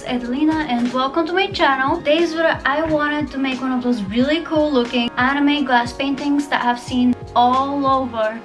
Edelina and welcome to my channel. Today's video I wanted to make one of those really cool looking anime glass paintings that I've seen all over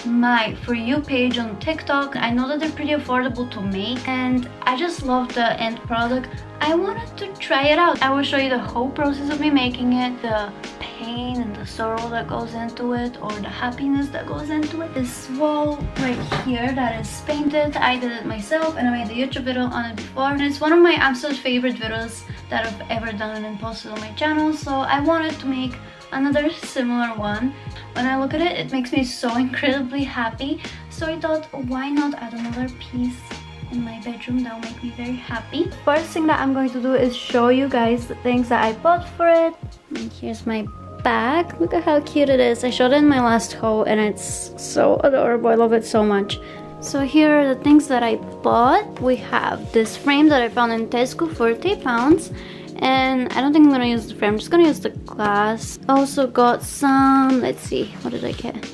my For You page on TikTok. I know that they're pretty affordable to make and I just love the end product. I wanted to try it out. I will show you the whole process of me making it, the pain and the sorrow that goes into it, or the happiness that goes into it. This wall right here that is painted, I did it myself and I made a YouTube video on it before, and it's one of my absolute favorite videos that I've ever done and posted on my channel, so I wanted to make another similar one. When I look at it, it makes me so incredibly happy, so I thought, why not add another piece in my bedroom that will make me very happy. First thing that I'm going to do is show you guys the things that I bought for it. And here's my bag. Look at how cute it is. I showed it in my last haul and it's so adorable. I love it so much. So here are the things that I bought. We have this frame that I found in Tesco for £30, and I don't think I'm gonna use the frame, I'm just gonna use the glass. Also got some, let's see, what did I get?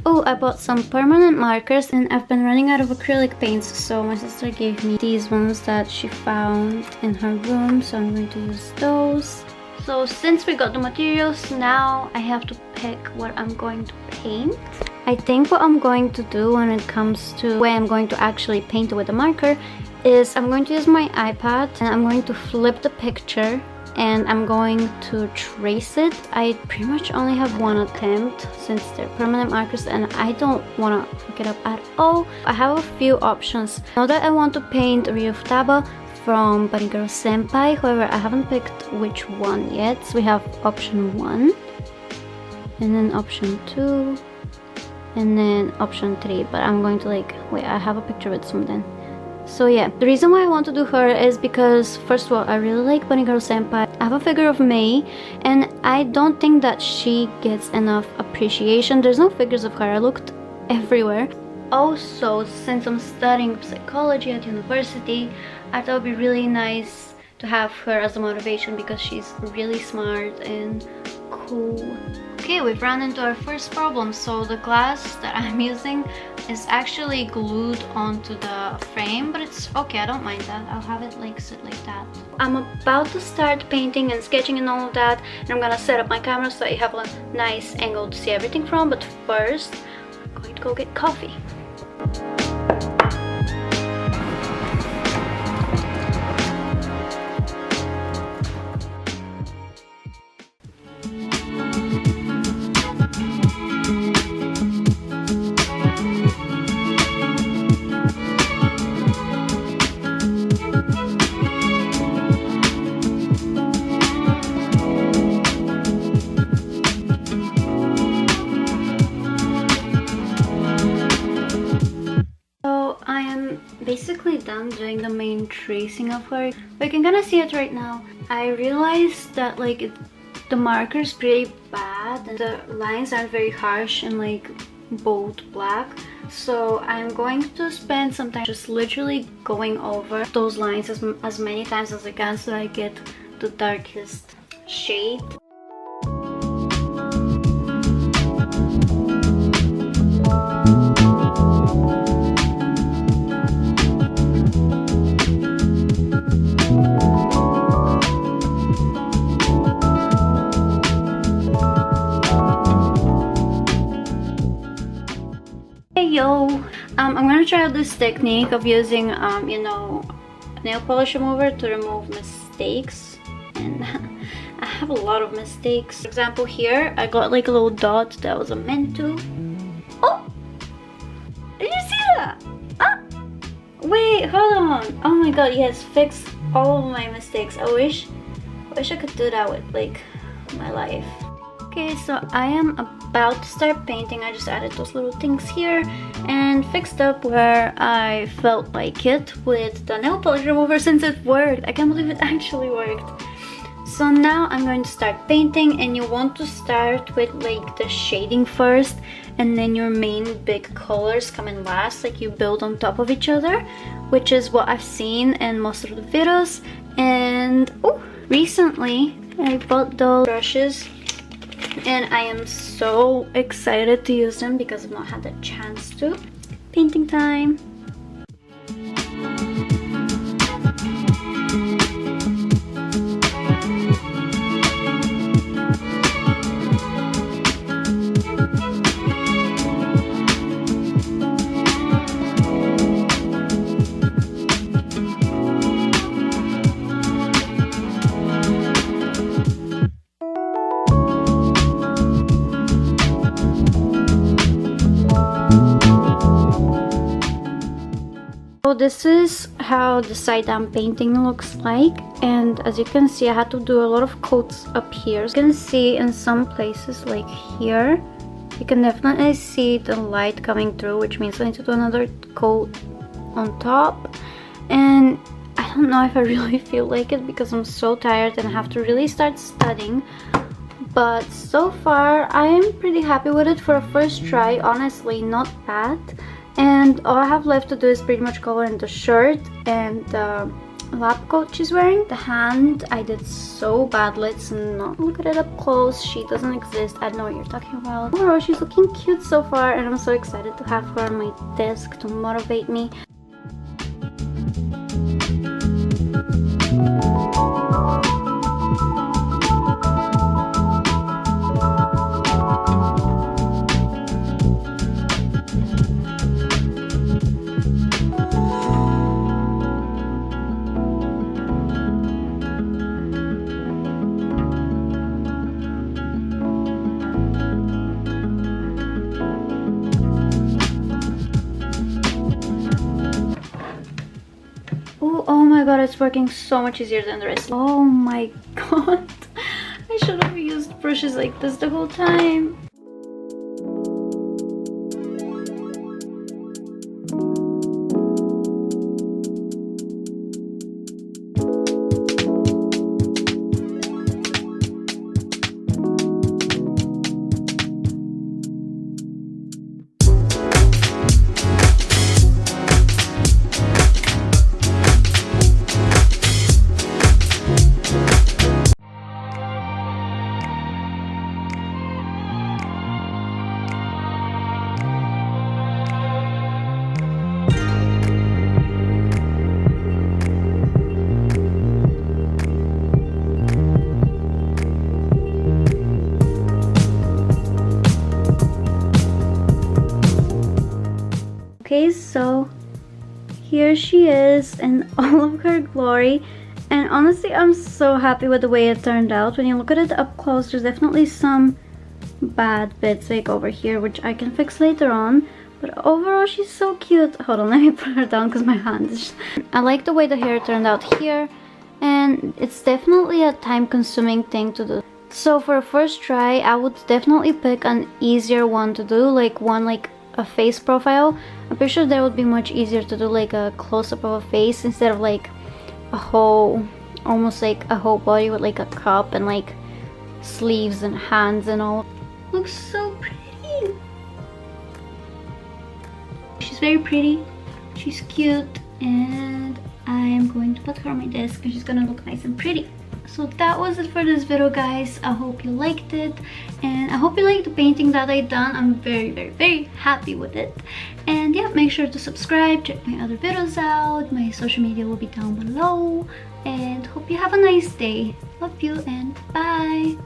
Oh, I bought some permanent markers and I've been running out of acrylic paints, so my sister gave me these ones that she found in her room, so I'm going to use those. So since we got the materials, now I have to pick what I'm going to paint. I think what I'm going to do when it comes to where I'm going to actually paint it with a marker is I'm going to use my iPad and I'm going to flip the picture and I'm going to trace it. I pretty much only have one attempt since they're permanent markers and I don't want to fuck it up at all. I have a few options. I know that I want to paint Ryuftaba from Bunny Girl Senpai, however I haven't picked which one yet. So we have option 1 and then option 2 and then option 3, but I'm going to wait, I have a picture with something. So yeah, the reason why I want to do her is because first of all, I really like Bunny Girl Senpai. I have a figure of Mei and I don't think that she gets enough appreciation. There's no figures of her. I looked everywhere. Also, since I'm studying psychology at university, I thought it would be really nice to have her as a motivation because she's really smart and cool. Okay, we've run into our first problem. So the glass that I'm using is actually glued onto the frame, but it's okay, I don't mind that. I'll have it sit like that. I'm about to start painting and sketching and all of that, and I'm gonna set up my camera so I have a nice angle to see everything from, but first I'm going to go get coffee. Basically done doing the main tracing of her. But you can kind of see it right now. I realized that the marker is pretty bad and the lines aren't very harsh and bold black. So I'm going to spend some time just literally going over those lines as many times as I can so that I get the darkest shade. I'm gonna try out this technique of using you know, nail polish remover to remove mistakes, and I have a lot of mistakes. For example, here I got a little dot that wasn't meant to. Oh, did you see that? Ah, wait, hold on. Oh my god, yes, fix all of my mistakes. I wish I could do that with my life. Okay, so I am about to start painting. I just added those little things here and fixed up where I felt like it with the nail polish remover since it worked. I can't believe it actually worked. So now I'm going to start painting, and you want to start with the shading first and then your main big colors come in last, you build on top of each other, which is what I've seen in most of the videos. And recently I bought those brushes and I am so excited to use them because I've not had the chance to. Painting time! this is how the side down painting looks like, and as you can see I had to do a lot of coats up here. You can see in some places like here you can definitely see the light coming through, which means I need to do another coat on top. And I don't know if I really feel like it because I'm so tired and I have to really start studying, but so far I am pretty happy with it for a first try. Honestly, not bad. And all I have left to do is pretty much color in the shirt and the lab coat she's wearing. The hand I did so bad. Let's not look at it up close. She doesn't exist. I don't know what you're talking about. Overall, she's looking cute so far, and I'm so excited to have her on my desk to motivate me. Oh my god, it's working so much easier than the rest. Oh my god, I should have used brushes like this the whole time. Okay, so here she is in all of her glory, and honestly I'm so happy with the way it turned out. When you look at it up close, there's definitely some bad bits like over here which I can fix later on, but overall she's so cute. Hold on, let me put her down because my hand is I like the way the hair turned out here, and it's definitely a time-consuming thing to do. So for a first try I would definitely pick an easier one to do, like one like a face profile. I'm pretty sure that would be much easier to do, like a close-up of a face instead of like a whole, almost like a whole body with like a cup and like sleeves and hands and all. Looks so pretty. She's very pretty, she's cute, and I am going to put her on my desk and she's gonna look nice and pretty. So that was it for this video, guys. I hope you liked it, and I hope you liked the painting that I done. I'm very happy with it. And yeah, make sure to subscribe, check my other videos out. My social media will be down below, and hope you have a nice day. Love you and bye.